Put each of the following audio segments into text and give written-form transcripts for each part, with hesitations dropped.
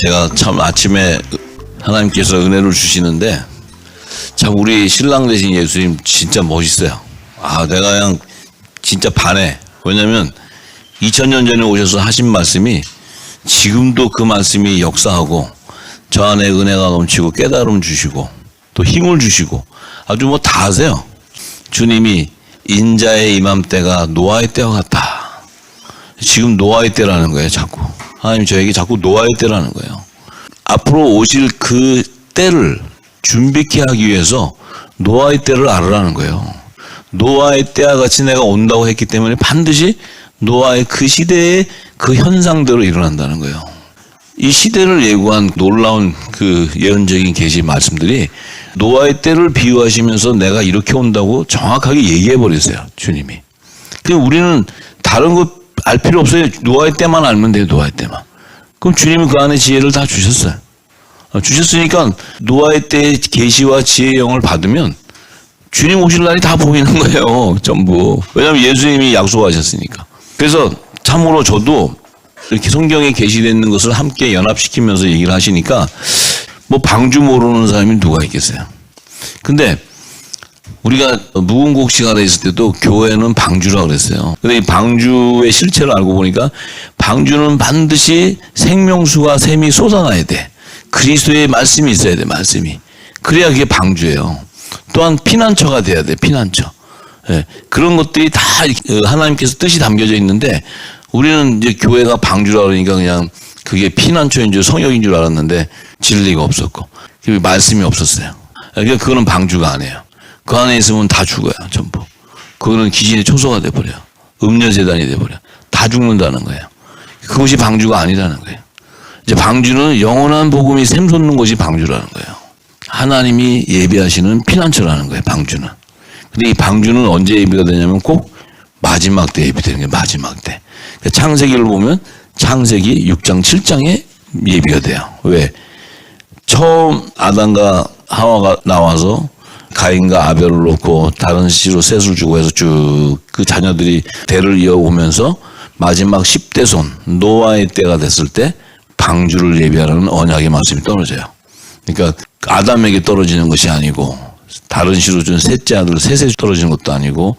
제가 참 아침에 하나님께서 은혜를 주시는데 참 우리 신랑 되신 예수님 진짜 멋있어요. 내가 그냥 진짜 반해. 왜냐면 2000년 전에 오셔서 하신 말씀이 지금도 그 말씀이 역사하고 저 안에 은혜가 넘치고 깨달음 주시고 또 힘을 주시고 아주 뭐 다 하세요. 주님이 인자의 이맘때가 노아의 때와 같다. 지금 노아의 때라는 거예요. 자꾸 하나님 저에게 자꾸 노아의 때라는 거예요. 앞으로 오실 그 때를 준비케 하기 위해서 노아의 때를 알으라는 거예요. 노아의 때와 같이 내가 온다고 했기 때문에 반드시 노아의 그 시대의 그 현상대로 일어난다는 거예요. 이 시대를 예고한 놀라운 그 예언적인 계시 말씀들이 노아의 때를 비유하시면서 내가 이렇게 온다고 정확하게 얘기해 버리세요. 주님이. 근데 우리는 다른 거 알 필요 없어요. 노아의 때만 알면 돼요. 노아의 때만. 그럼 주님이 그 안에 지혜를 다 주셨어요. 주셨으니까 노아의 때의 계시와 지혜의 영을 받으면 주님 오실 날이 다 보이는 거예요. 전부. 왜냐하면 예수님이 약속하셨으니까. 그래서 참으로 저도 이렇게 성경에 계시되어 있는 것을 함께 연합시키면서 얘기를 하시니까 뭐 방주 모르는 사람이 누가 있겠어요. 근데 우리가 무궁국 시간에 있을 때도 교회는 방주라고 그랬어요. 근데 이 방주의 실체를 알고 보니까 방주는 반드시 생명수가 샘이 솟아나야 돼. 그리스도의 말씀이 있어야 돼. 말씀이. 그래야 그게 방주예요. 또한 피난처가 돼야 돼. 피난처. 예, 그런 것들이 다 하나님께서 뜻이 담겨져 있는데 우리는 이제 교회가 방주라 그러니까 그냥 그게 피난처인 줄 성역인 줄 알았는데 진리가 없었고 말씀이 없었어요. 그러니까 그거는 방주가 아니에요. 그 안에 있으면 다 죽어요. 전부. 그거는 귀신의 초소가 돼버려요. 음녀재단이 돼버려요. 다 죽는다는 거예요. 그것이 방주가 아니라는 거예요. 이제 방주는 영원한 복음이 샘솟는 것이 방주라는 거예요. 하나님이 예비하시는 피난처라는 거예요. 방주는. 근데 이 방주는 언제 예비가 되냐면 꼭 마지막 때 예비되는 거예요. 마지막 때. 창세기를 보면 창세기 6장 7장에 예비가 돼요. 왜? 처음 아담과 하와가 나와서 가인과 아벨을 놓고 다른 씨로 셋을 주고 해서 쭉 그 자녀들이 대를 이어오면서 마지막 10대 손 노아의 때가 됐을 때 방주를 예비하라는 언약의 말씀이 떨어져요. 그러니까 아담에게 떨어지는 것이 아니고 다른 씨로 준 셋째 아들 셋에 떨어지는 것도 아니고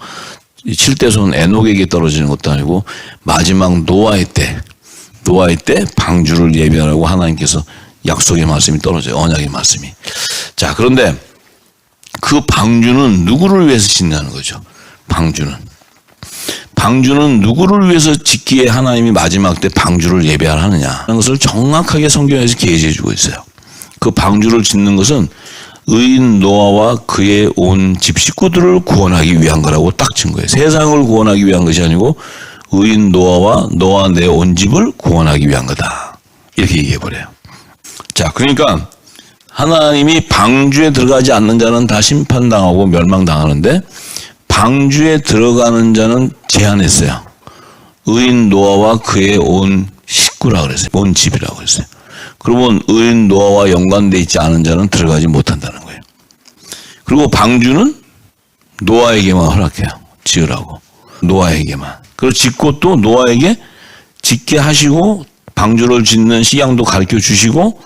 7대 손 에녹에게 떨어지는 것도 아니고 마지막 노아의 때 방주를 예비하라고 하나님께서 약속의 말씀이 떨어져요. 언약의 말씀이. 자, 그런데 그 방주는 누구를 위해서 짓냐는 거죠. 방주는 누구를 위해서 짓기에 하나님이 마지막 때 방주를 예배하느냐 하는 것을 정확하게 성경에서 계시해 주고 있어요. 그 방주를 짓는 것은 의인 노아와 그의 온 집 식구들을 구원하기 위한 거라고 딱 친 거예요. 세상을 구원하기 위한 것이 아니고 의인 노아와 노아 내 온 집을 구원하기 위한 거다. 이렇게 얘기해 버려요. 자, 그러니까 하나님이 방주에 들어가지 않는 자는 다 심판당하고 멸망당하는데 방주에 들어가는 자는 제한했어요. 의인 노아와 그의 온 식구라고 그랬어요. 온 집이라고 그랬어요. 그러면 의인 노아와 연관되어 있지 않은 자는 들어가지 못한다는 거예요. 그리고 방주는 노아에게만 허락해요. 지으라고. 노아에게만. 그리고 짓고 또 노아에게 짓게 하시고 방주를 짓는 시향도 가르쳐 주시고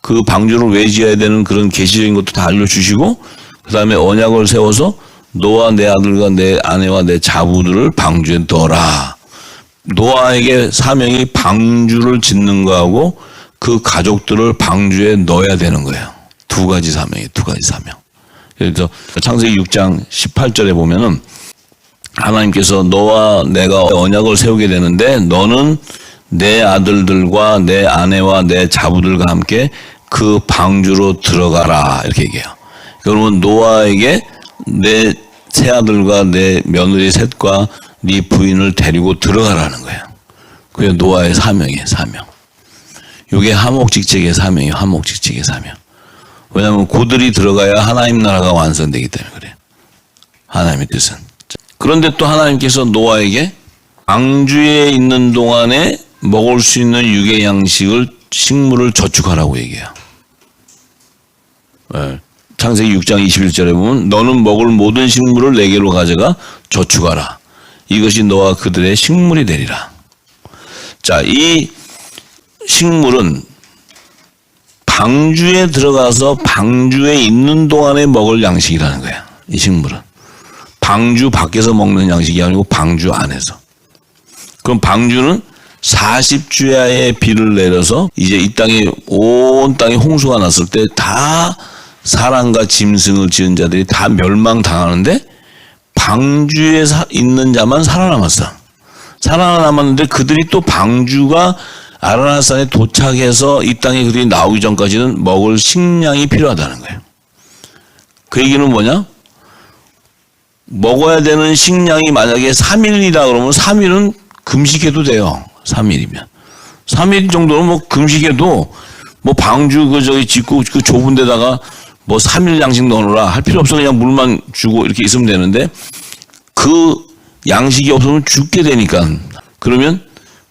그 방주를 왜 지어야 되는 그런 계시적인 것도 다 알려주시고 그 다음에 언약을 세워서 노아 내 아들과 내 아내와 내 자부들을 방주에 넣어라. 노아에게 사명이 방주를 짓는 거하고 그 가족들을 방주에 넣어야 되는 거예요. 두 가지 사명. 그래서 창세기 6장 18절에 보면은 하나님께서 너와 내가 언약을 세우게 되는데 너는 내 아들들과 내 아내와 내 자부들과 함께 그 방주로 들어가라 이렇게 얘기해요. 그러면 노아에게 내 새아들과 내 며느리 셋과 네 부인을 데리고 들어가라는 거예요. 그게 노아의 사명이에요. 사명. 이게 하목직책의 사명이에요. 하목직책의 사명. 왜냐하면 그들이 들어가야 하나님 나라가 완성되기 때문에 그래요. 하나님의 뜻은. 그런데 또 하나님께서 노아에게 방주에 있는 동안에 먹을 수 있는 육의 양식을 식물을 저축하라고 얘기해요. 창세기 6장 21절에 보면 너는 먹을 모든 식물을 내게로 가져가 저축하라. 이것이 너와 그들의 식물이 되리라. 자, 이 식물은 방주에 들어가서 방주에 있는 동안에 먹을 양식이라는 거야. 이 식물은. 방주 밖에서 먹는 양식이 아니고 방주 안에서. 그럼 방주는 40주야의 비를 내려서 이제 이 땅에 온 땅에 홍수가 났을 때 다 사람과 짐승을 지은 자들이 다 멸망당하는데 방주에 있는 자만 살아남았어. 살아남았는데 그들이 또 방주가 아라낫산에 도착해서 이 땅에 그들이 나오기 전까지는 먹을 식량이 필요하다는 거예요. 그 얘기는 뭐냐? 먹어야 되는 식량이 만약에 3일이다 그러면 3일은 금식해도 돼요. 3일이면. 3일 정도는 뭐 금식해도 뭐 방주 저기 짓고 그 좁은 데다가 뭐 3일 양식 넣어놓으라 할 필요 없어. 그냥 물만 주고 이렇게 있으면 되는데 그 양식이 없으면 죽게 되니까 그러면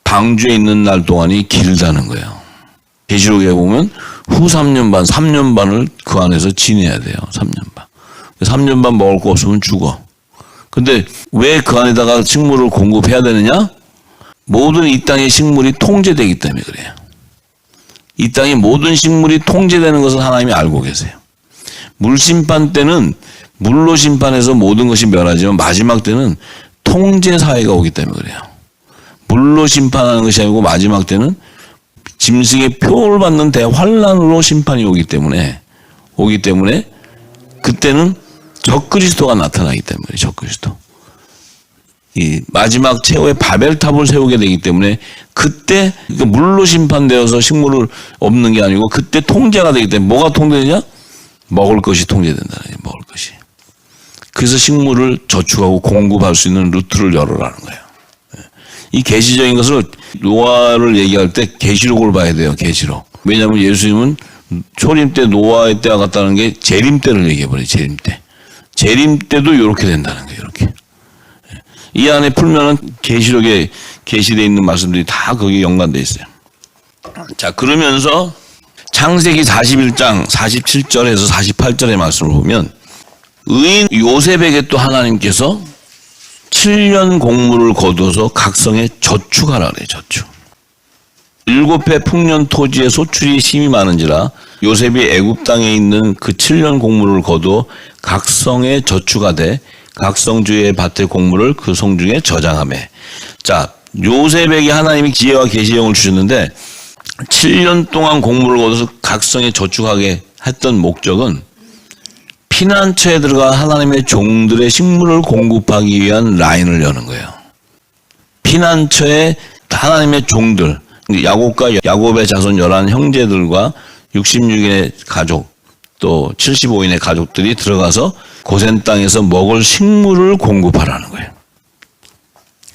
방주에 있는 날 동안이 길다는 거예요. 계시록에 보면 후 3년 반, 3년 반을 그 안에서 지내야 돼요. 3년 반. 3년 반 먹을 거 없으면 죽어. 근데 왜 그 안에다가 식물을 공급해야 되느냐? 모든 이 땅의 식물이 통제되기 때문에 그래요. 이 땅의 모든 식물이 통제되는 것을 하나님이 알고 계세요. 물심판 때는 물로 심판해서 모든 것이 멸하지만 마지막 때는 통제 사회가 오기 때문에 그래요. 물로 심판하는 것이 아니고 마지막 때는 짐승의 표를 받는 대환란으로 심판이 오기 때문에 그때는 적그리스도가 나타나기 때문에 적그리스도. 이 마지막 최후의 바벨탑을 세우게 되기 때문에 그때 물로 심판되어서 식물을 없는 게 아니고 그때 통제가 되기 때문에 뭐가 통제되냐? 먹을 것이 통제된다는 거예요. 먹을 것이. 그래서 식물을 저축하고 공급할 수 있는 루트를 열어라는 거예요. 이 계시적인 것을 노아를 얘기할 때 계시록을 봐야 돼요. 계시록. 왜냐하면 예수님은 초림 때 노아의 때와 같다는 게 재림 때를 얘기해버려요. 재림 때. 재림 때도 이렇게 된다는 거예요. 이렇게. 이 안에 풀면은 계시록에 계시되어 있는 말씀들이 다 거기에 연관되어 있어요. 자, 그러면서 창세기 41장 47절에서 48절의 말씀을 보면 의인 요셉에게 또 하나님께서 7년 곡물을 거둬서 각성에 저축하라 그래요. 저축. 7배 풍년 토지에 소출이 심히 많은지라 요셉이 애굽 땅에 있는 그 7년 곡물을 거두어 각성에 저축하되 각성주의 밭의 곡물을 그 성중에 저장하매. 자, 요셉에게 하나님이 지혜와 계시형을 주셨는데 7년 동안 곡물을 거둬서 각성에 저축하게 했던 목적은 피난처에 들어가 하나님의 종들의 식물을 공급하기 위한 라인을 여는 거예요. 피난처에 하나님의 종들, 야곱과 야곱의 자손 11 형제들과 66인의 가족, 또 75인의 가족들이 들어가서 고센 땅에서 먹을 식물을 공급하라는 거예요.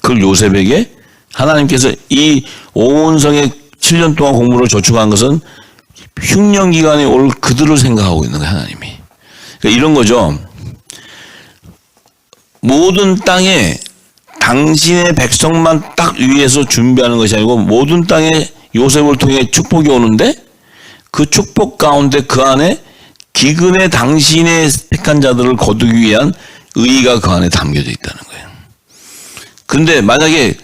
그걸 요셉에게 하나님께서 이 온 성에 7년 동안 곡물을 저축한 것은 흉년 기간이 올 그들을 생각하고 있는 거예요. 하나님이. 그러니까 이런 거죠. 모든 땅에 당신의 백성만 딱 위해서 준비하는 것이 아니고 모든 땅에 요셉을 통해 축복이 오는데 그 축복 가운데 그 안에 기근에 당신의 택한 자들을 거두기 위한 의의가 그 안에 담겨져 있다는 거예요. 근데 만약에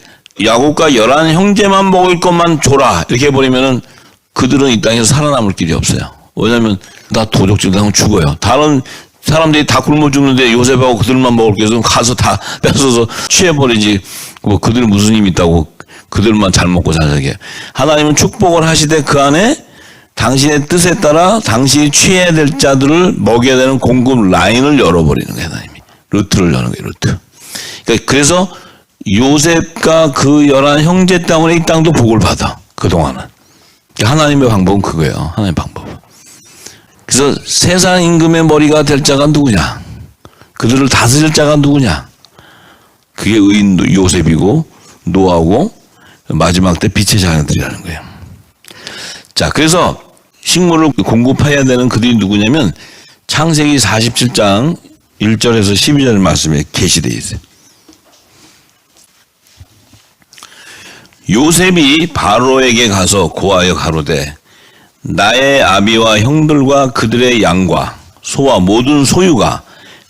야곱과 11 형제만 먹을 것만 줘라 이렇게 해버리면은 그들은 이 땅에서 살아남을 길이 없어요. 왜냐하면 다 도적질 당하면 죽어요. 다른 사람들이 다 굶어 죽는데 요셉하고 그들만 먹을 게 있으면 가서 다 뺏어서 취해버리지. 뭐 그들 무슨 힘이 있다고 그들만 잘 먹고 살게. 하나님은 축복을 하시되 그 안에 당신의 뜻에 따라 당신이 취해야 될 자들을 먹여야 되는 공급 라인을 열어버리는 거예요. 하나님이. 루트를 여는 거예요. 루트. 그러니까 그래서 요셉과 그 11 형제 때문에 이 땅도 복을 받아. 그동안은. 하나님의 방법은 그거예요. 하나님의 방법은. 그래서 세상 임금의 머리가 될 자가 누구냐? 그들을 다스릴 자가 누구냐? 그게 의인 요셉이고 노아고 마지막 때 빛의 자녀들이라는 거예요. 자, 그래서 식물을 공급해야 되는 그들이 누구냐면 창세기 47장 1절에서 12절 말씀에 계시되어 있어요. 요셉이 바로에게 가서 고하여 가로되 나의 아비와 형들과 그들의 양과 소와 모든 소유가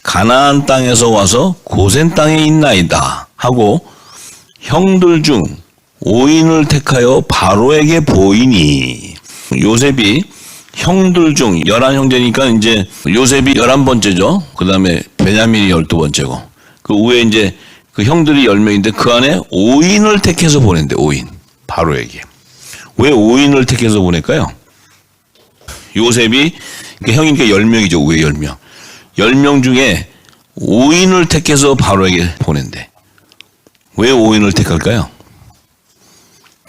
가나안 땅에서 와서 고센 땅에 있나이다 하고 형들 중 5인을 택하여 바로에게 보이니 요셉이 형들 중 11형제니까 이제 요셉이 11번째죠. 그 다음에 베냐민이 12번째고. 그 위에 이제 그 형들이 10명인데 그 안에 5인을 택해서 보낸대, 5인. 바로에게. 왜 5인을 택해서 보낼까요? 요셉이, 그러니까 형이니까 10명이죠, 위에 10명. 10명 중에 5인을 택해서 바로에게 보낸대. 왜 5인을 택할까요?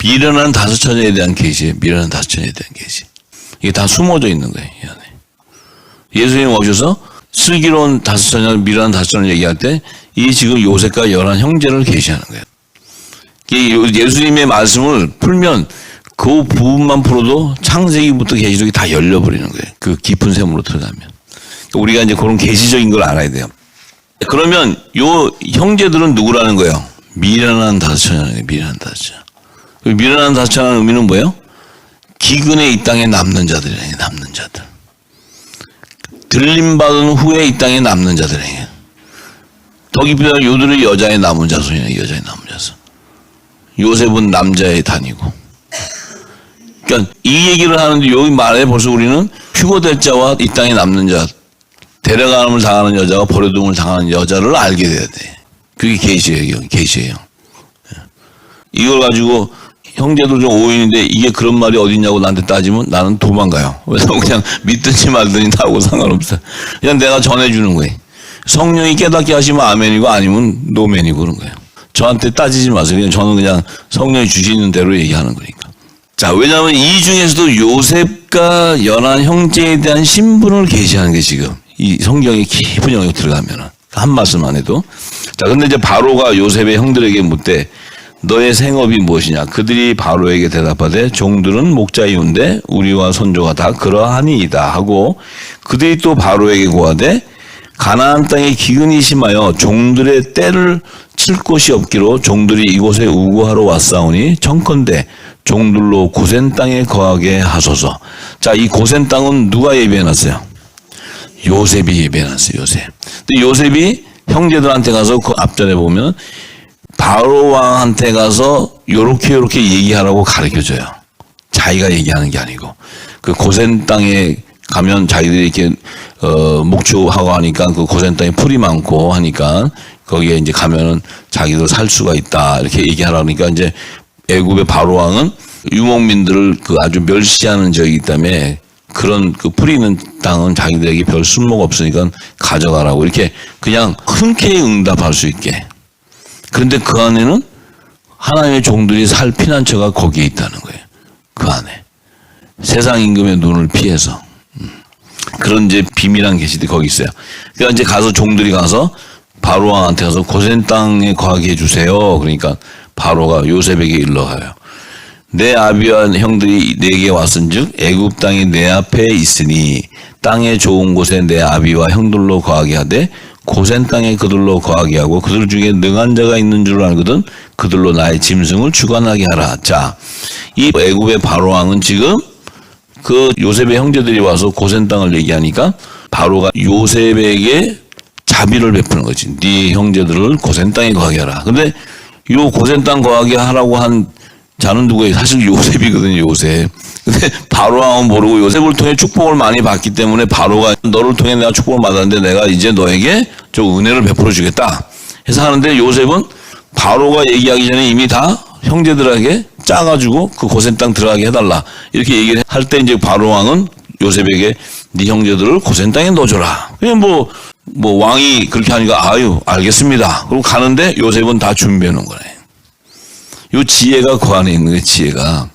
미련한 5처녀에 대한 계시에 미련한 5처녀에 대한 계시. 이게 다 숨어져 있는 거예요, 이 안에. 예수님 오셔서 슬기로운 5처녀, 미련한 5처녀 얘기할 때 이 지금 요셉과 11형제를 계시하는 거예요. 예수님의 말씀을 풀면 그 부분만 풀어도 창세기부터 계시록이 다 열려버리는 거예요. 그 깊은 샘으로 들어가면. 우리가 이제 그런 계시적인 걸 알아야 돼요. 그러면 요 형제들은 누구라는 거예요? 미련한 5처녀라는 거예요. 미련한 5처녀. 미련한 5처녀라는 의미는 뭐예요? 기근에 이 땅에 남는 자들이에요. 남는 자들. 들림받은 후에 이 땅에 남는 자들이에요. 더 깊이 말하면 요들은 여자의 남은 자손이에요. 여자의 남은 자손. 요셉은 남자의 단이고. 그러니까 이 얘기를 하는데 여기 말에 벌써 우리는 휴거될 자와 이 땅에 남는 자, 데려감을 당하는 여자와 버려둠을 당하는 여자를 알게 돼야 돼. 그게 계시예요. 계시예요. 이걸 가지고 형제들 중 5인인데 이게 그런 말이 어딨냐고 나한테 따지면 나는 도망가요. 왜냐면 그냥 믿든지 말든지 나하고 상관없어. 그냥 내가 전해주는 거예요. 성령이 깨닫게 하시면 아멘이고 아니면 노멘이고 그런 거예요. 저한테 따지지 마세요. 그냥 저는 그냥 성령이 주시는 대로 얘기하는 거니까. 자, 왜냐하면 이 중에서도 요셉과 11형제에 대한 신분을 계시하는 게 지금 이 성경의 깊은 영역 들어가면은 한 말씀 안 해도. 자, 근데 이제 바로가 요셉의 형들에게 묻되 너의 생업이 무엇이냐? 그들이 바로에게 대답하되 종들은 목자이온데 우리와 선조가 다 그러하니이다 하고 그들이 또 바로에게 고하되 가나안 땅에 기근이 심하여 종들의 때를 칠 곳이 없기로 종들이 이곳에 우구하러 왔사오니 청컨대 종들로 고센 땅에 거하게 하소서. 자, 이 고센 땅은 누가 예비해놨어요? 요셉이 예비해놨어요. 요셉. 근데 요셉이 형제들한테 가서 그 앞전에 보면 바로 왕한테 가서 요렇게 얘기하라고 가르쳐줘요. 자기가 얘기하는 게 아니고 그 고센 땅에 가면 자기들이 이렇게 목축하고 하니까 그 고센 땅에 풀이 많고 하니까 거기에 이제 가면은 자기들 살 수가 있다 이렇게 얘기하라니까 이제 애굽의 바로 왕은 유목민들을 그 아주 멸시하는 적이기 때문에 그런 그 풀이 있는 땅은 자기들에게 별 쓸모가 없으니까 가져가라고 이렇게 그냥 흔쾌히 응답할 수 있게. 그런데 그 안에는 하나님의 종들이 살 피난처가 거기에 있다는 거예요. 그 안에. 세상 임금의 눈을 피해서. 그런 이제 비밀한 계시들이 거기 있어요. 그러니까 이제 가서 종들이 가서 바로 왕한테 가서 고센 땅에 거하게 해주세요. 그러니까 바로가 요셉에게 일러가요. 내 아비와 형들이 내게 왔은즉 애굽 땅이 내 앞에 있으니 땅의 좋은 곳에 내 아비와 형들로 거하게 하되 고센 땅에 그들로 거하게 하고 그들 중에 능한 자가 있는 줄 알거든 그들로 나의 짐승을 주관하게 하라. 자, 이 애굽의 바로 왕은 지금 그 요셉의 형제들이 와서 고센 땅을 얘기하니까 바로가 요셉에게 자비를 베푸는 거지. 네 형제들을 고센 땅에 거하게 하라. 근데 요 고센 땅 거하게 하라고 한 자는 누구예요? 사실 요셉이거든요. 요셉. 근데 바로 왕은 모르고 요셉을 통해 축복을 많이 받기 때문에 바로가 너를 통해 내가 축복을 받았는데 내가 이제 너에게 저 은혜를 베풀어 주겠다 해서 하는데 요셉은 바로가 얘기하기 전에 이미 다 형제들에게 짜가지고 그 고센 땅 들어가게 해달라 이렇게 얘기를 할 때 이제 바로 왕은 요셉에게 네 형제들을 고센 땅에 넣어줘라. 그냥 뭐 왕이 그렇게 하니까 아유 알겠습니다. 그리고 가는데 요셉은 다 준비해 놓은 거네. 요 지혜가 그 안에 있는 거예요.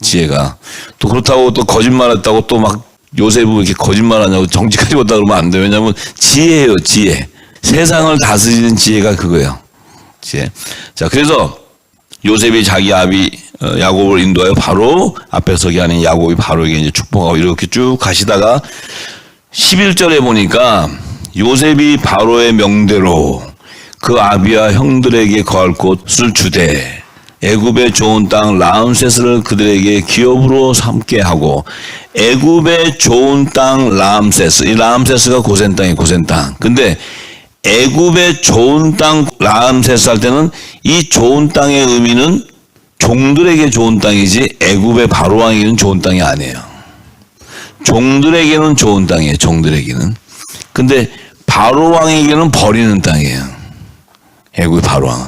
지혜가 또 그렇다고 또 거짓말했다고 또 막 요셉은 이렇게 거짓말하냐고 정직하지 못하다 그러면 안 돼. 왜냐하면 지혜예요. 지혜. 세상을 다스리는 지혜가 그거예요. 지혜. 자, 그래서 요셉이 자기 아비 야곱을 인도하여 바로 앞에 서게 하는 야곱이 바로에게 이제 축복하고 이렇게 쭉 가시다가 11절에 보니까 요셉이 바로의 명대로 그 아비와 형들에게 거할 곳을 주되 애굽의 좋은 땅 라암세스를 그들에게 기업으로 삼게 하고 애굽의 좋은 땅 라암세스, 이 라암세스가 고센 땅이에요. 고센 땅. 근데 애굽의 좋은 땅 라암세스 할 때는 이 좋은 땅의 의미는 종들에게 좋은 땅이지 애굽의 바로 왕에게는 좋은 땅이 아니에요. 종들에게는 좋은 땅이에요. 종들에게는. 근데 바로 왕에게는 버리는 땅이에요. 애굽의 바로 왕은.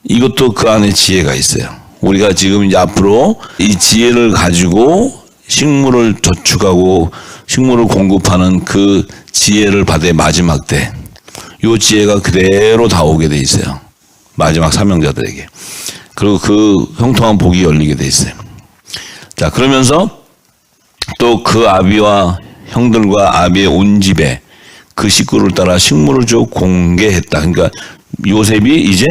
이것도 그 안에 지혜가 있어요. 우리가 지금 이제 앞으로 이 지혜를 가지고 식물을 저축하고 식물을 공급하는 그 지혜를 받을 마지막 때, 이 지혜가 그대로 다 오게 돼 있어요. 마지막 사명자들에게. 그리고 그 형통한 복이 열리게 돼 있어요. 자, 그러면서 또 그 아비와 형들과 아비의 온 집에 그 식구를 따라 식물을 쭉 공개했다. 그러니까 요셉이 이제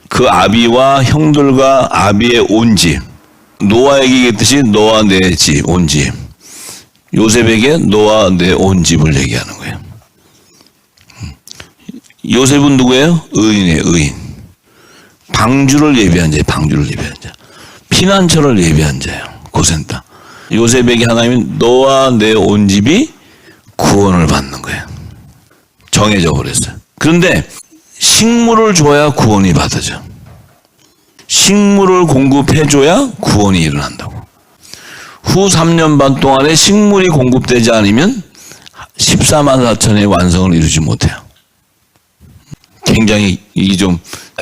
그 아비와 형들과 아비의 온 집, 노아에게 얘기했듯이 너와 내 집, 온 집, 요셉에게 너와 내 온 집을 얘기하는 거예요. 요셉은 누구예요? 의인이에요. 의인. 방주를 예비한 자예요. 방주를 예비한 자. 피난처를 예비한 자예요. 고센다. 요셉에게 하나님이 너와 내 온 집이 구원을 받는 거예요. 정해져 버렸어요. 그런데 식물을 줘야 구원이 받아져. 식물을 공급해줘야 구원이 일어난다고. 후 3년 반 동안에 식물이 공급되지 않으면 14만 4천의 완성을 이루지 못해요. 굉장히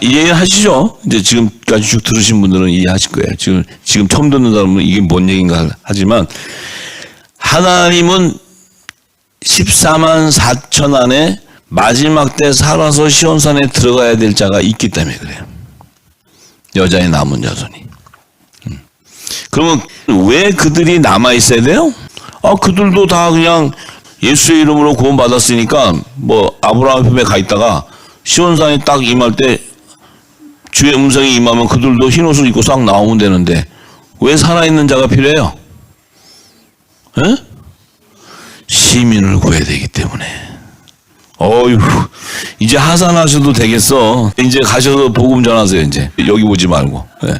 이해하시죠? 이제 지금까지 쭉 들으신 분들은 이해하실 거예요. 지금 처음 듣는 사람은 이게 뭔 얘기인가 하지만 하나님은 14만 4천 안에 마지막 때 살아서 시온산에 들어가야 될 자가 있기 때문에 그래요. 여자의 남은 자손이. 그러면 왜 그들이 남아 있어야 돼요? 그들도 다 그냥 예수의 이름으로 구원 받았으니까 뭐 아브라함 품에 가 있다가 시온산에 딱 임할 때 주의 음성이 임하면 그들도 흰 옷을 입고 싹 나오면 되는데 왜 살아있는 자가 필요해요? 에? 시민을 구해야 되기 때문에. 어휴, 이제 하산하셔도 되겠어. 이제 가셔서 복음 전하세요. 이제 여기 오지 말고. 네.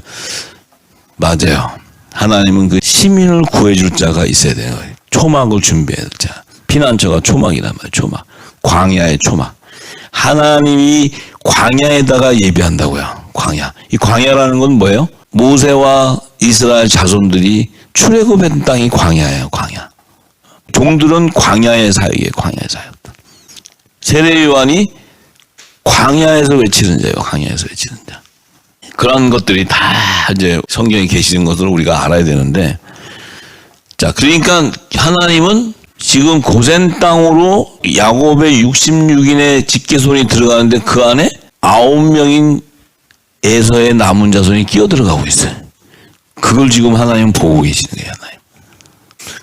맞아요. 하나님은 그 시민을 구해줄 자가 있어야 돼요. 초막을 준비해야 될 자. 피난처가 초막이란 말이에요. 초막. 광야의 초막. 하나님이 광야에다가 예비한다고요. 광야. 이 광야라는 건 뭐예요? 모세와 이스라엘 자손들이 출애굽한 땅이 광야예요. 광야. 종들은 광야의 사역이에요. 광야의 사역. 세례 요한이 광야에서 외치는 자예요. 광야에서 외치는 자. 그런 것들이 다 이제 성경에 계시는 것을 우리가 알아야 되는데, 자, 그러니까 하나님은 지금 고센 땅으로 야곱의 66인의 직계손이 들어가는데 그 안에 9명인 에서의 남은 자손이 끼어 들어가고 있어요. 그걸 지금 하나님은 보고 계시는 거예요. 하나님.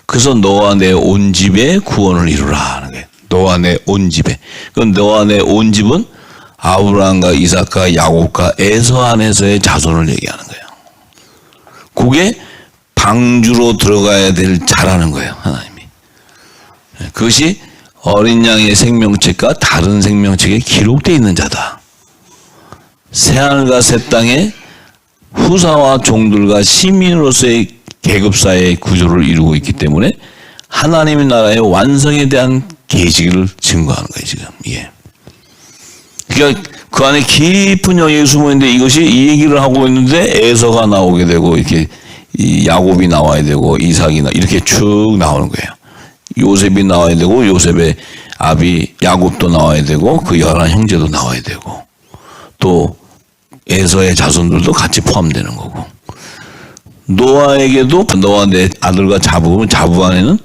그래서 너와 내 온 집에 구원을 이루라 하는 거예요. 너와 내 온 집에. 그럼 너와 내 온 집은 아브라함과 이삭과 야곱과 에서 안에서의 자손을 얘기하는 거예요. 그게 방주로 들어가야 될 자라는 거예요. 하나님이. 그것이 어린 양의 생명책과 다른 생명책에 기록되어 있는 자다. 새하늘과 새 땅에 후사와 종들과 시민으로서의 계급사의 구조를 이루고 있기 때문에 하나님의 나라의 완성에 대한 계시를 증거하는 거예요. 지금 이게. 그러니까 그 안에 깊은 영역이 숨어 있는데 이것이 이 얘기를 하고 있는데 에서가 나오게 되고 이렇게 야곱이 나와야 되고 이삭이 이렇게 쭉 나오는 거예요. 요셉이 나와야 되고 요셉의 아비 야곱도 나와야 되고 그 11 형제도 나와야 되고 또 에서의 자손들도 같이 포함되는 거고, 노아에게도 너와 내 아들과 자부 안에는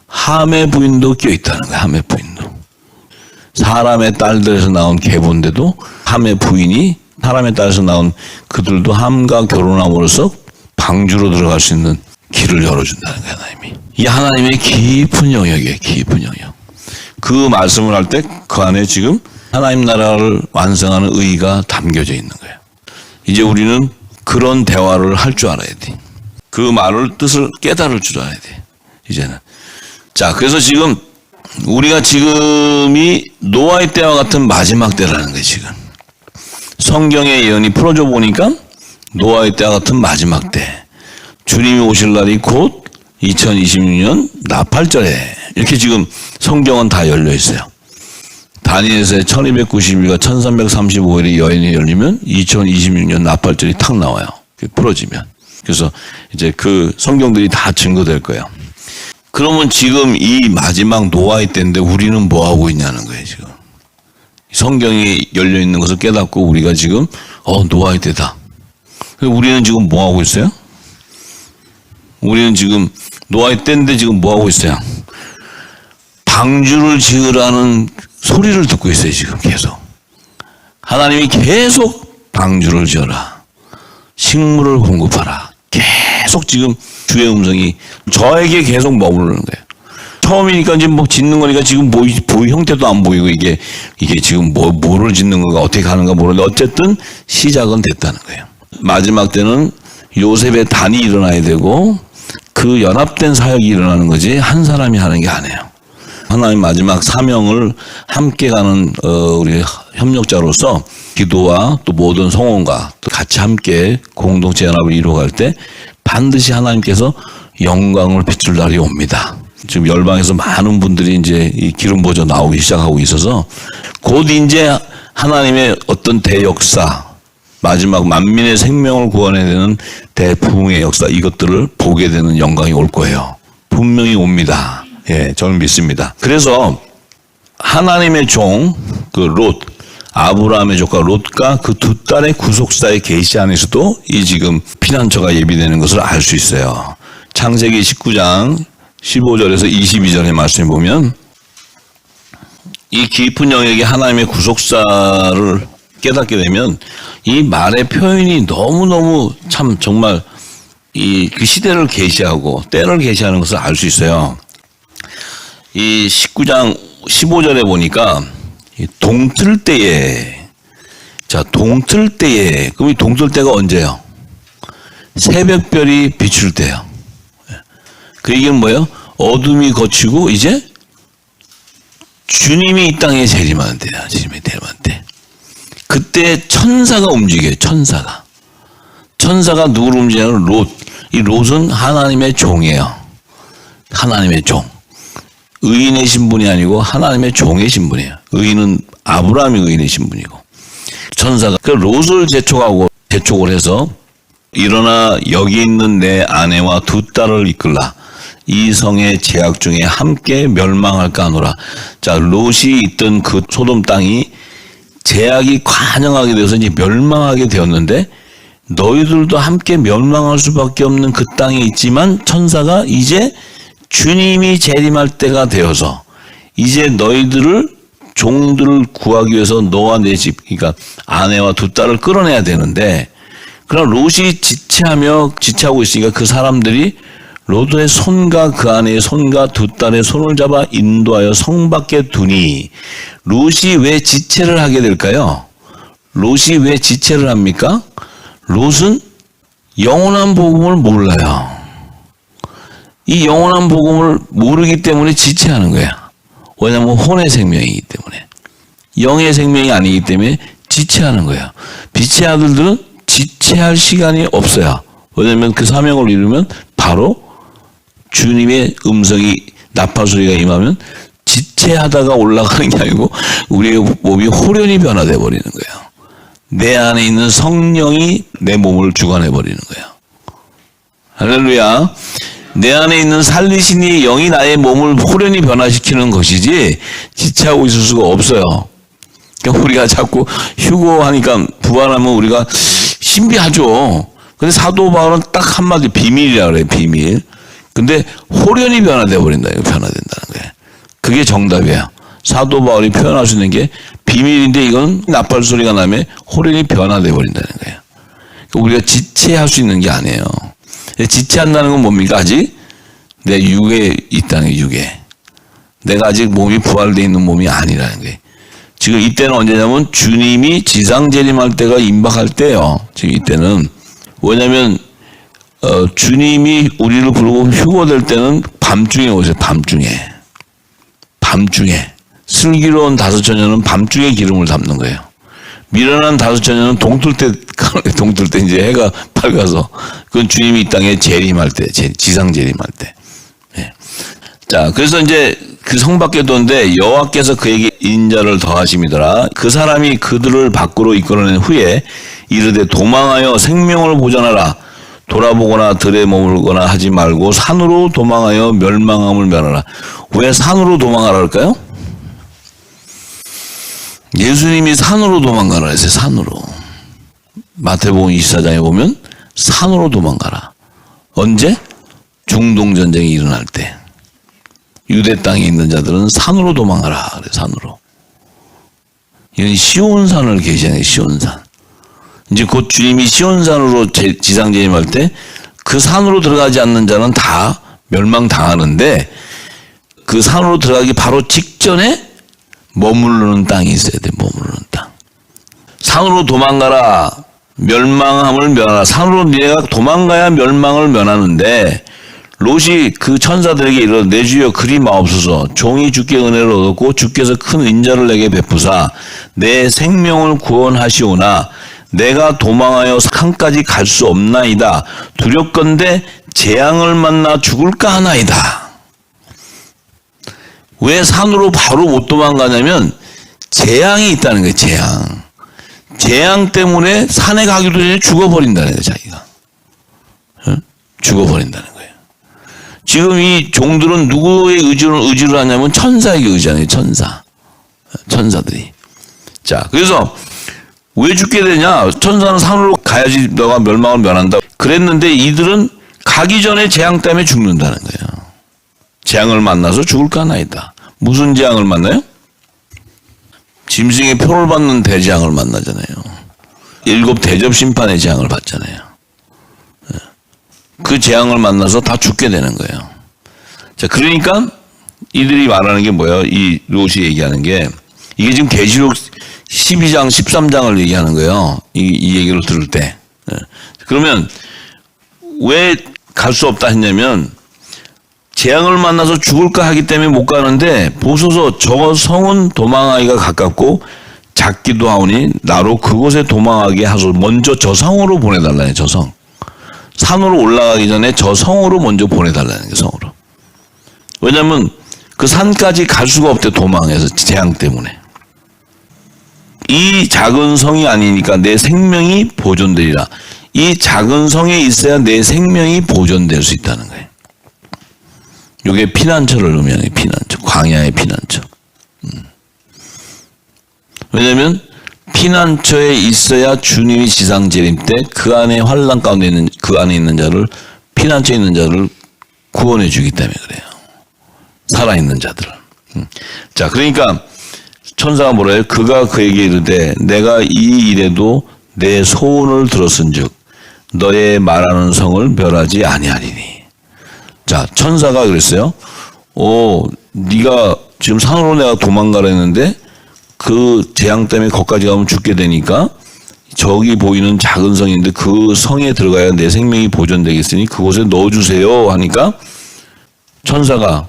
함의 부인도 껴 있다는 거야. 함의 부인도. 사람의 딸들에서 나온 계본데도 함의 부인이 사람의 딸에서 나온 그들도 함과 결혼함으로써 방주로 들어갈 수 있는 길을 열어준다는 거야. 하나님이. 이 하나님의 깊은 영역이에요. 깊은 영역. 그 말씀을 할 때 그 안에 지금 하나님 나라를 완성하는 의의가 담겨져 있는 거예요. 이제 우리는 그런 대화를 할 줄 알아야 돼. 그 말을 뜻을 깨달을 줄 알아야 돼. 이제는. 자, 그래서 지금 우리가 지금이 노아의 때와 같은 마지막 때라는 거예요. 지금 성경의 예언이 풀어져 보니까 노아의 때와 같은 마지막 때, 주님이 오실 날이 곧 2026년 나팔절에, 이렇게 지금 성경은 다 열려 있어요. 다니엘서의 1290일과 1335일이 여인이 열리면 2026년 나팔절이 탁 나와요. 풀어지면. 그래서 이제 그 성경들이 다 증거될 거예요. 그러면 지금 이 마지막 노아의 때인데 우리는 뭐 하고 있냐는 거예요, 지금. 성경이 열려 있는 것을 깨닫고 우리가 지금 노아의 때다. 우리는 지금 뭐 하고 있어요? 우리는 지금 노아의 때인데 지금 뭐 하고 있어요? 방주를 지으라는 소리를 듣고 있어요, 지금 계속. 하나님이 계속 방주를 지어라. 식물을 공급하라. 계속 지금 주의 음성이 저에게 계속 머무르는 거예요. 처음이니까 이제 뭐 짓는 거니까 지금 형태도 안 보이고 이게 지금 뭐를 짓는 건가 어떻게 가는가 모르는데 어쨌든 시작은 됐다는 거예요. 마지막 때는 요셉의 단이 일어나야 되고 그 연합된 사역이 일어나는 거지 한 사람이 하는 게 아니에요. 하나님 마지막 사명을 함께 가는 우리 협력자로서 기도와 또 모든 성원과 또 같이 함께 공동체 연합을 이루어갈 때 반드시 하나님께서 영광을 비출 날이 옵니다. 지금 열방에서 많은 분들이 이제 이 기름 부어져 나오기 시작하고 있어서 곧 이제 하나님의 어떤 대역사, 마지막 만민의 생명을 구원해야 되는 대부흥의 역사, 이것들을 보게 되는 영광이 올 거예요. 분명히 옵니다. 예, 저는 믿습니다. 그래서 하나님의 종, 그 롯, 아브라함의 조카 롯과 그 두 딸의 구속사의 계시 안에서도 이 지금 피난처가 예비되는 것을 알 수 있어요. 창세기 19장 15절에서 22절의 말씀에 보면 이 깊은 영역에 하나님의 구속사를 깨닫게 되면 이 말의 표현이 너무너무 참 정말 그 시대를 계시하고 때를 계시하는 것을 알 수 있어요. 이 19장 15절에 보니까 동틀 때에, 자, 동틀 때에, 그럼 이 동틀 때가 언제요? 새벽별이 비출 때요. 그 얘기는 뭐예요? 어둠이 거치고 이제 주님이 이 땅에 재림하는 때야. 주님이 재림하는 때. 그때 천사가 움직여요. 천사가. 천사가 누구를 움직이냐면 롯. 이 롯은 하나님의 종이에요. 하나님의 종. 의인의 신분이 아니고 하나님의 종의 신분이에요. 의인은 아브라함이 의인의 신분이고. 천사가 그 롯을 재촉을 해서 일어나 여기 있는 내 아내와 두 딸을 이끌라. 이 성의 제약 중에 함께 멸망할까 하노라. 자, 롯이 있던 그 소돔 땅이 제약이 관영하게 되어서 이제 멸망하게 되었는데 너희들도 함께 멸망할 수밖에 없는 그 땅에 있지만 천사가 이제 주님이 재림할 때가 되어서 이제 너희들을 종들을 구하기 위해서 너와 내 집, 그러니까 아내와 두 딸을 끌어내야 되는데 그럼 롯이 지체하고 있으니까 그 사람들이 롯의 손과 그 아내의 손과 두 딸의 손을 잡아 인도하여 성 밖에 두니 롯이 왜 지체를 하게 될까요? 롯이 왜 지체를 합니까? 롯은 영원한 복음을 몰라요. 이 영원한 복음을 모르기 때문에 지체하는 거야. 왜냐하면 혼의 생명이기 때문에. 영의 생명이 아니기 때문에 지체하는 거야. 빛의 아들들은 지체할 시간이 없어요. 왜냐하면 그 사명을 이루면 바로 주님의 음성이 나팔 소리가 임하면 지체하다가 올라가는 게 아니고 우리의 몸이 호련히 변화돼 버리는 거예요. 내 안에 있는 성령이 내 몸을 주관해 버리는 거예요. 할렐루야. 내 안에 있는 살리시니 영이 나의 몸을 호련히 변화시키는 것이지 지체하고 있을 수가 없어요. 그러니까 우리가 자꾸 휴거하니까 부활하면 우리가 신비하죠. 근데 사도 바울은 딱 한마디 비밀이라 그래요. 비밀. 근데 호련히 변화돼 버린다. 이거 변화된다는 거예요. 그게 정답이에요. 사도 바울이 표현할 수 있는 게 비밀인데 이건 나팔 소리가 나면 호련히 변화돼 버린다는 거예요. 그러니까 우리가 지체할 수 있는 게 아니에요. 지체한다는 건 뭡니까? 아직 내 육에 있다는 게 육에. 내가 아직 몸이 부활되어 있는 몸이 아니라는 거예요. 지금 이때는 언제냐면 주님이 지상 재림할 때가 임박할 때요. 지금 이때는. 왜냐면 주님이 우리를 부르고 휴거될 때는 밤중에 오세요. 밤중에. 슬기로운 다섯 처녀는 밤중에 기름을 담는 거예요. 미련한 다섯 처녀는 동틀 때 이제 해가 밝아서 그건 주님이 이 땅에 재림할 때, 지상 재림할 때. 네. 자, 그래서 이제 그 성 밖에 도는데 여호와께서 그에게 인자를 더하심이더라. 그 사람이 그들을 밖으로 이끌어낸 후에 이르되 도망하여 생명을 보존하라. 돌아보거나 들에 머물거나 하지 말고 산으로 도망하여 멸망함을 면하라. 왜 산으로 도망하라 할까요? 예수님이 산으로 도망가라 했어요. 산으로. 마태복음 24장에 보면 산으로 도망가라. 언제? 중동전쟁이 일어날 때. 유대 땅에 있는 자들은 산으로 도망가라. 그래, 산으로. 이건 시온산을 계시하는 시온산. 이제 곧 주님이 시온산으로 지상 재림할 때 그 산으로 들어가지 않는 자는 다 멸망당하는데 그 산으로 들어가기 바로 직전에 머무르는 땅이 있어야 돼. 머무르는 땅. 산으로 도망가라. 멸망함을 면하라. 산으로 네가 도망가야 멸망을 면하는데 롯이 그 천사들에게 이르되 내 주여 그리 마옵소서. 종이 주께 은혜를 얻었고 주께서 큰 인자를 내게 베푸사 내 생명을 구원하시오나 내가 도망하여 산까지 갈 수 없나이다. 두렵건대 재앙을 만나 죽을까 하나이다. 왜 산으로 바로 못 도망가냐면 재앙이 있다는 거예요. 재앙 때문에 산에 가기도 전에 죽어버린다는 거예요. 자기가. 죽어버린다는 거예요. 지금 이 종들은 누구의 의지를 하냐면 천사에게 의지하는 거예요. 천사들이. 자, 그래서 왜 죽게 되냐? 천사는 산으로 가야지 너가 멸망을 면한다. 그랬는데 이들은 가기 전에 재앙 때문에 죽는다는 거예요. 재앙을 만나서 죽을까 하나이다. 무슨 재앙을 만나요? 짐승의 표를 받는 대재앙을 만나잖아요. 7 대접 심판의 재앙을 받잖아요. 그 재앙을 만나서 다 죽게 되는 거예요. 자, 그러니까 이들이 말하는 게 뭐예요? 이 롯이 얘기하는 게 이게 지금 계시록 12장, 13장을 얘기하는 거예요. 이 얘기를 들을 때. 그러면 왜 갈 수 없다 했냐면 재앙을 만나서 죽을까 하기 때문에 못 가는데 보소서 저 성은 도망하기가 가깝고 작기도 하오니 나로 그곳에 도망하게 하소서. 먼저 저 성으로 보내달라는 저 성. 산으로 올라가기 전에 저 성으로 먼저 보내달라는 게 성으로. 왜냐하면 그 산까지 갈 수가 없대. 도망해서 재앙 때문에. 이 작은 성이 아니니까 내 생명이 보존되리라. 이 작은 성에 있어야 내 생명이 보존될 수 있다는 거예요. 이게 피난처를 의미하는 피난처. 광야의 피난처. 왜냐하면 피난처에 있어야 주님이 지상재림 때 그 안에 환난 가운데 있는 그 안에 있는 자를 피난처에 있는 자를 구원해 주기 때문에 그래요. 살아있는 자들을. 자, 그러니까 천사가 뭐라 해요? 그가 그에게 이르되 내가 이 일에도 내 소원을 들었은즉 너의 말하는 성을 멸하지 아니하리니. 자, 천사가 그랬어요. 네가 지금 산으로 내가 도망가라 했는데 그 재앙 때문에 거기까지 가면 죽게 되니까 저기 보이는 작은 성인데 그 성에 들어가야 내 생명이 보존되겠으니 그곳에 넣어주세요 하니까 천사가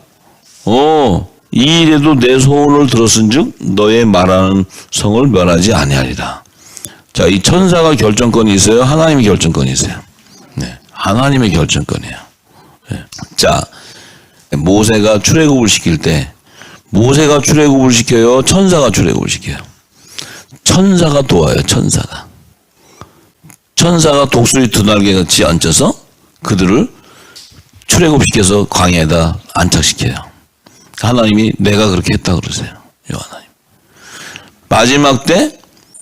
이 일에도 내 소원을 들었은즉 너의 말하는 성을 멸하지 아니하리라. 자, 이 천사가 결정권이 있어요? 하나님의 결정권이 있어요? 네, 하나님의 결정권이에요. 네. 자, 모세가 출애굽을 시킬 때 모세가 출애굽을 시켜요? 천사가 출애굽을 시켜요? 천사가 도와요. 천사가 독수리 2날개 같이 얹혀서 그들을 출애굽시켜서 광야에다 안착시켜요. 하나님이 내가 그렇게 했다 그러세요. 하나님. 마지막 때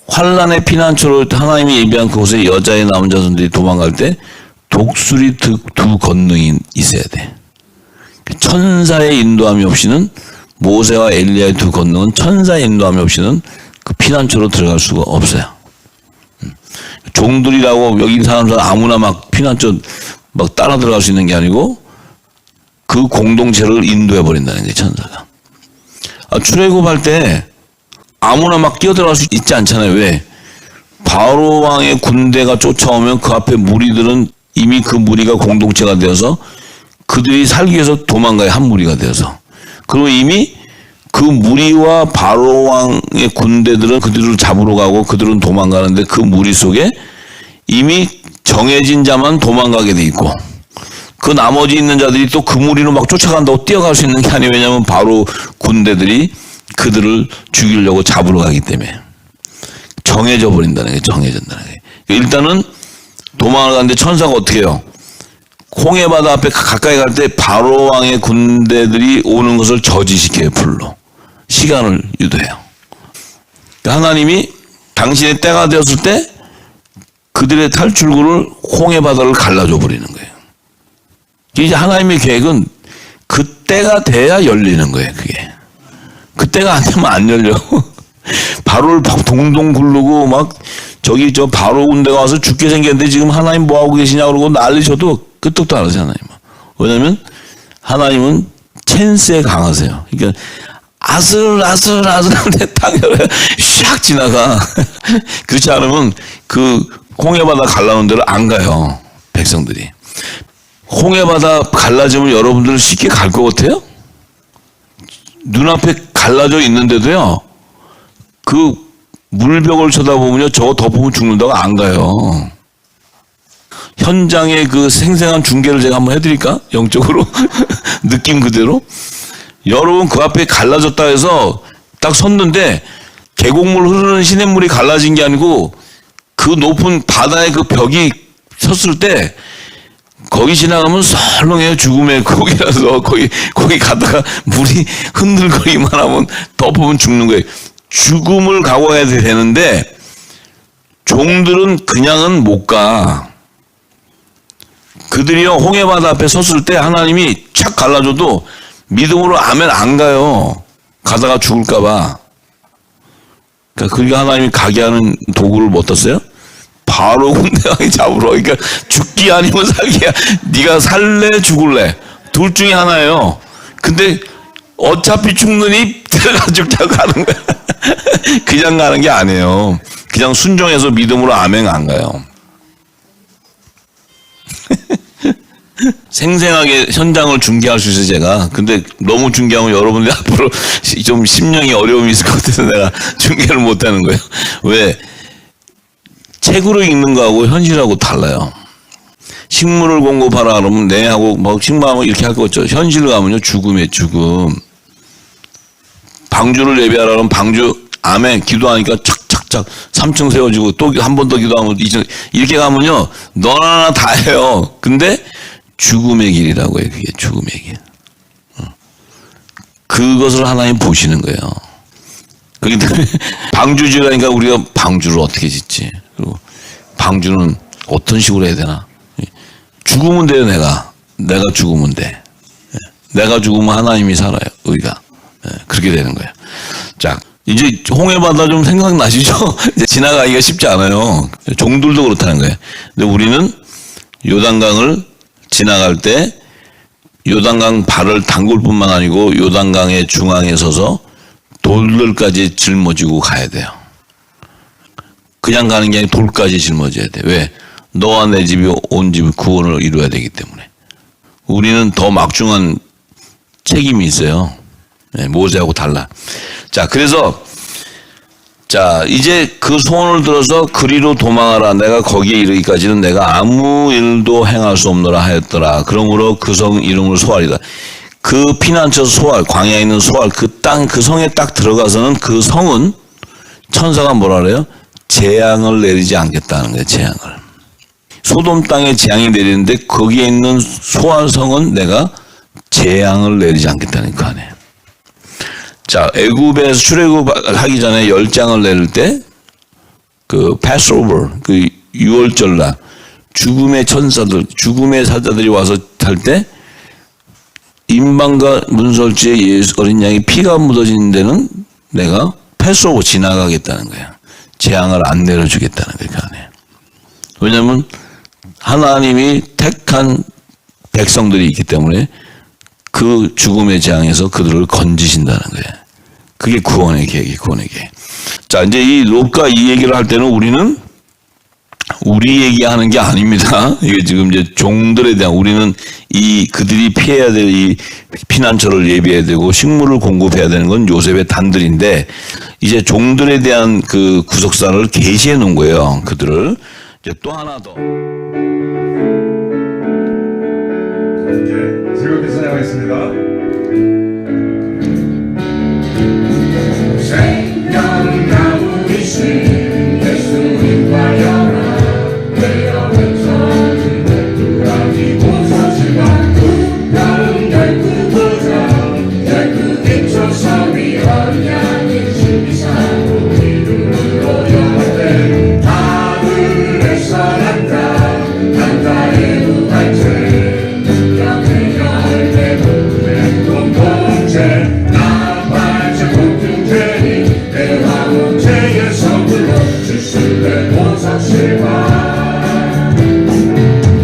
환난의 피난처로 하나님이 예비한 그곳에 여자의 남은 자손들이 도망갈 때 독수리 두 권능이 있어야 돼. 천사의 인도함이 없이는 모세와 엘리야의 두 권능은 천사의 인도함이 없이는 그 피난처로 들어갈 수가 없어요. 종들이라고 여기 사람들 아무나 막 피난처 막 따라 들어갈 수 있는 게 아니고 그 공동체를 인도해 버린다는 게 천사가. 출애굽할 때 아무나 막 뛰어들어갈 수 있지 않잖아요. 왜? 바로 왕의 군대가 쫓아오면 그 앞에 무리들은 이미 그 무리가 공동체가 되어서 그들이 살기 위해서 도망가요. 한 무리가 되어서. 그리고 이미 그 무리와 바로 왕의 군대들은 그들을 잡으러 가고 그들은 도망가는데 그 무리 속에 이미 정해진 자만 도망가게 돼 있고 그 나머지 있는 자들이 또 그 무리로 막 쫓아간다고 뛰어갈 수 있는 게 아니에요. 왜냐하면 바로 군대들이 그들을 죽이려고 잡으러 가기 때문에 정해져 버린다는 게 정해진다는 게. 일단은 도망을 가는데 천사가 어떻게 해요? 홍해바다 앞에 가까이 갈 때 바로 왕의 군대들이 오는 것을 저지시켜요. 불로. 시간을 유도해요. 하나님이 당신의 때가 되었을 때 그들의 탈출구를 홍해바다를 갈라줘 버리는 거예요. 이제 하나님의 계획은 그 때가 돼야 열리는 거예요. 그게. 그 때가 안 되면 안 열려. 바로를 동동 굴르고 막 저기 저 바로 군대가 와서 죽게 생겼는데 지금 하나님 뭐 하고 계시냐 그러고 난리쳐도 끄떡도 안 하세요. 하나님은. 왜냐하면 하나님은 찬스에 강하세요. 그러니까 아슬아슬한데 딱 샥 지나가. 그렇지 않으면 그 홍해바다 갈라놓은 데를 안 가요. 백성들이. 홍해바다 갈라지면 여러분들은 쉽게 갈 것 같아요? 눈앞에 갈라져 있는데도요. 그 물벽을 쳐다보면요. 저거 덮으면 죽는다고 안 가요. 현장의 그 생생한 중계를 제가 한번 해드릴까? 영적으로. 느낌 그대로. 여러분 그 앞에 갈라졌다 해서 딱 섰는데 계곡물 흐르는 시냇물이 갈라진 게 아니고 그 높은 바다의 그 벽이 섰을 때 거기 지나가면 설렁해요. 죽음의 거기라서 거기 가다가 물이 흔들거리기만 하면 덮으면 죽는 거예요. 죽음을 각오해야 되는데 종들은 그냥은 못 가. 그들이요 홍해바다 앞에 섰을 때 하나님이 착 갈라줘도 믿음으로 아멘 안 가요. 가다가 죽을까 봐. 그러니까 하나님이 가게 하는 도구를 못 떴어요? 바로 군대왕이 잡으러. 그러니까 죽기 아니면 살기야. 네가 살래 죽을래 둘 중에 하나예요. 근데 어차피 죽느니 들어가 죽자고 하는 거야. 그냥 가는 게 아니에요. 그냥 순종해서 믿음으로 아멘 안 가요. 생생하게 현장을 중계할 수 있어요, 제가. 근데 너무 중계하면 여러분들 앞으로 좀 심령이 어려움이 있을 것 같아서 내가 중계를 못 하는 거예요. 왜? 책으로 읽는 거하고 현실하고 달라요. 식물을 공급하라 그러면 네 하고 뭐 식물하면 이렇게 할 거 없죠. 현실로 가면요, 죽음이에요, 죽음. 방주를 예배하라 그러면 방주, 아멘, 기도하니까 착착착 3층 세워지고 또 한 번 더 기도하면 2층, 이렇게 가면요, 너나 다 해요. 근데 죽음의 길이라고 해요. 그게 죽음의 길. 그것을 하나님 보시는 거예요. 그렇기 때문에 방주 지으라니까 우리가 방주를 어떻게 짓지? 그리고 방주는 어떤 식으로 해야 되나? 죽으면 돼요. 내가 죽으면 돼. 내가 죽으면 하나님이 살아요. 우리가. 그렇게 되는 거예요. 자, 이제 홍해바다 좀 생각나시죠? 이제 지나가기가 쉽지 않아요. 종들도 그렇다는 거예요. 근데 우리는 요단강을 지나갈 때 요단강 발을 담글 뿐만 아니고 요단강의 중앙에 서서 돌들까지 짊어지고 가야 돼요. 그냥 가는 게 아니라 돌까지 짊어져야 돼. 왜? 너와 내 집이 온 집이 구원을 이루어야 되기 때문에. 우리는 더 막중한 책임이 있어요. 모세하고 달라. 자, 그래서 자, 이제 그 소원을 들어서 그리로 도망하라. 내가 거기에 이르기까지는 내가 아무 일도 행할 수 없노라 하였더라. 그러므로 그 성 이름을 소알이다. 그 피난처 소알, 광야에 있는 소알, 그 땅, 그 성에 딱 들어가서는 그 성은 천사가 뭐라 그래요? 재앙을 내리지 않겠다는 거예요. 재앙을. 소돔 땅에 재앙이 내리는데 거기에 있는 소알 성은 내가 재앙을 내리지 않겠다는 거 아니에요. 자, 애굽에서 출애굽하기 전에 10장을 내릴 때 그 패스오버, 그 유월절날 죽음의 천사들, 죽음의 사자들이 와서 할 때 임방과 문설주에 예수 어린 양이 피가 묻어진 데는 내가 패스오버 지나가겠다는 거야. 재앙을 안 내려주겠다는 거야. 그 안에. 왜냐하면 하나님이 택한 백성들이 있기 때문에 그 죽음의 재앙에서 그들을 건지신다는 거예요. 그게 구원의 계획이 구원의 계획. 자, 이제 이 롯과 이 얘기를 할 때는 우리는 우리 얘기하는 게 아닙니다. 이게 지금 이제 종들에 대한 우리는 이 그들이 피해야 될 이 피난처를 예비해야 되고 식물을 공급해야 되는 건 요셉의 단들인데 이제 종들에 대한 그 구속사를 계시해 놓은 거예요. 그들을 이제 또 하나 더. 이제 즐겁게 찬양하겠습니다. 생명나무이신 예수님과 영화 내 영혼 전부 우라니 모서 섬이 어린양이 신비사고 이름으로 영원된 하늘에서 난다의 무한죄 영의 열매 몸의 공동체 나팔자 공중제니 내 화목제에서 불러 주술의 보석실과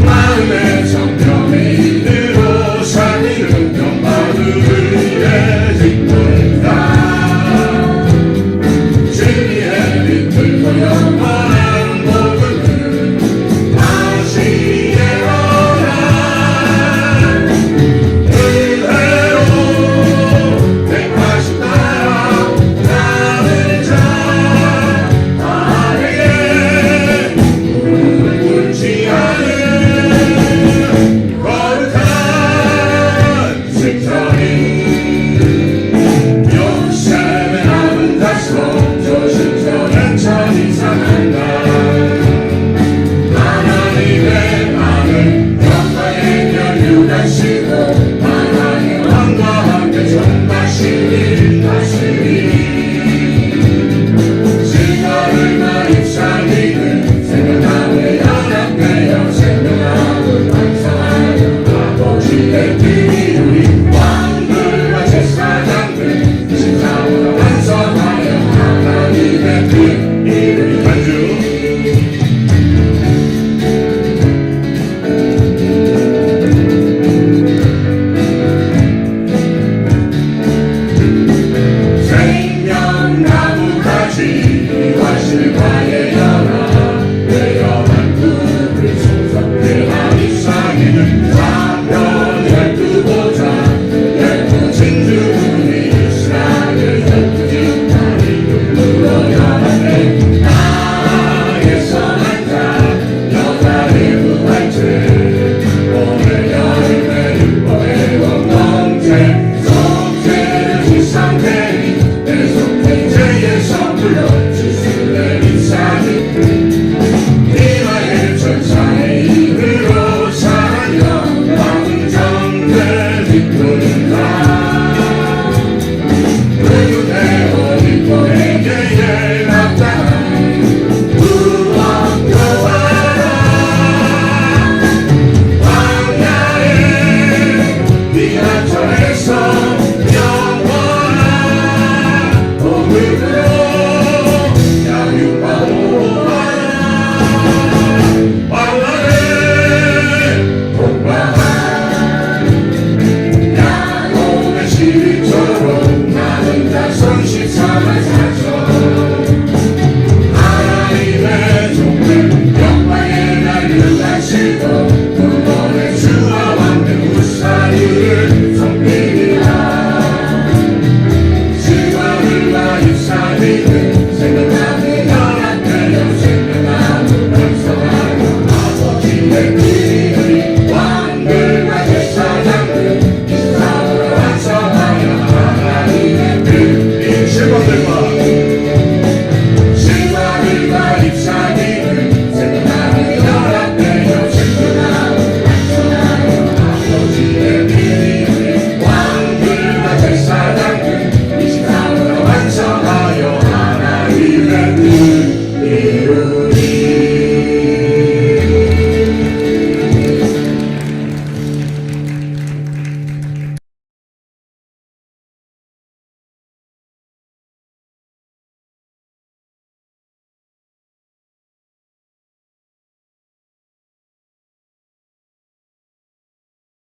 마음의 성령의 이대로 살리는 영광을 위해 짓는다 진리의 빛을 보여 영원한 복음을 다시 예언하 은혜로 택하신 나라 나는 자 나에게 무릎을 꿇지 않은 거룩한 식전이 요셉의 남은 다소 조심스러운 천이 상한다 하나님의 마음을 영광의 연유 다시고 하나님의 왕과 함께 전하시니 다시니 시간을 많이 살리는 생명나무의 연합되어 생명나무 완성하여 아버지의 뜻이 우리 왕들과 제사장들 신사보다 완성하여 하나님의 뜻 이루리 간주 생명나무 가지 화실과의 연합 내려간 꿈을 소속되어 이상이는 사편 열두 보좌 열두 진주군이 이스라엘 열두 지파리 이름으로 연합해 나의 선한 자 여자의 부활체 오늘 열매 율법의 공동체 속죄를 지상되니 내 속죄제에서 불러 주술의 인사니 이마의 천사의 이름으로 사랑여 왕정들 비꾸는가 의문의 어디고 에게에 나타난 무언 교하라 광야의 비하철에서 영원한 복음으로 양육과 보호하라 왕만의 복방한 야곱의 시리처럼 나는 다 성실sam한